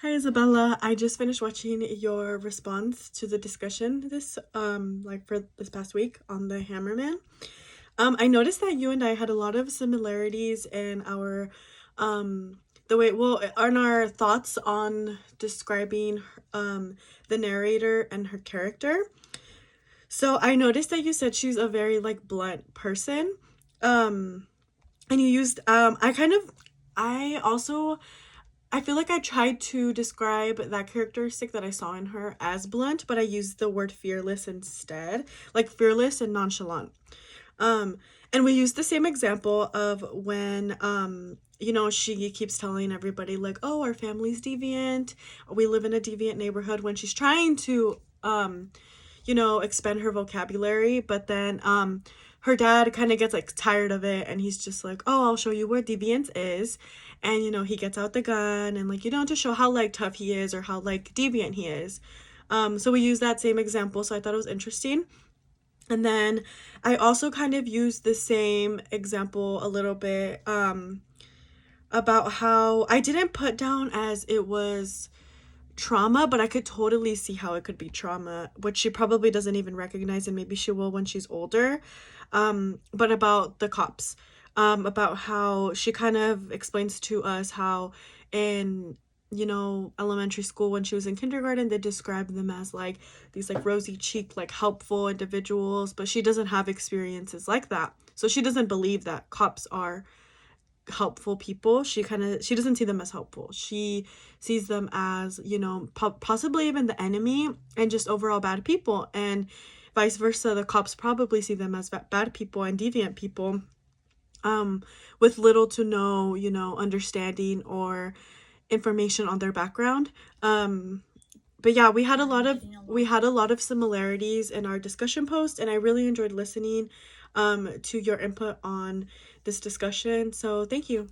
Hi Isabella, I just finished watching your response to the discussion for this past week on the Hammerman. I noticed that you and I had a lot of similarities in our um on our thoughts on describing the narrator and her character. So I noticed that you said she's a very like blunt person. Um and you used I also I feel like I tried to describe that characteristic that I saw in her as blunt, but I used the word fearless instead, like fearless and nonchalant. Um, and we used the same example of when, she keeps telling everybody, like, oh, our family's deviant. We live in a deviant neighborhood when she's trying to, expand her vocabulary, but then, her dad kind of gets like tired of it and he's just like, oh, I'll show you where deviance is. And, he gets out the gun and, like, to show how, like, tough he is or how, like, deviant he is. So we use that same example. So I thought it was interesting. And then I also kind of used the same example a little bit about how I didn't put down as it was trauma, but I could totally see how it could be trauma, which she probably doesn't even recognize, and maybe she will when she's older. But about the cops, about how she kind of explains to us how in elementary school when she was in kindergarten they described them as like these like rosy cheeked like helpful individuals, but she doesn't have experiences like that, so she doesn't believe that cops are helpful people. She doesn't see them as helpful. She sees them as, possibly even the enemy and just overall bad people, and vice versa. The cops probably see them as bad people and deviant people, um with little to no, understanding or information on their background. But yeah, we had a lot of similarities in our discussion post, and I really enjoyed listening to your input on this discussion. So thank you.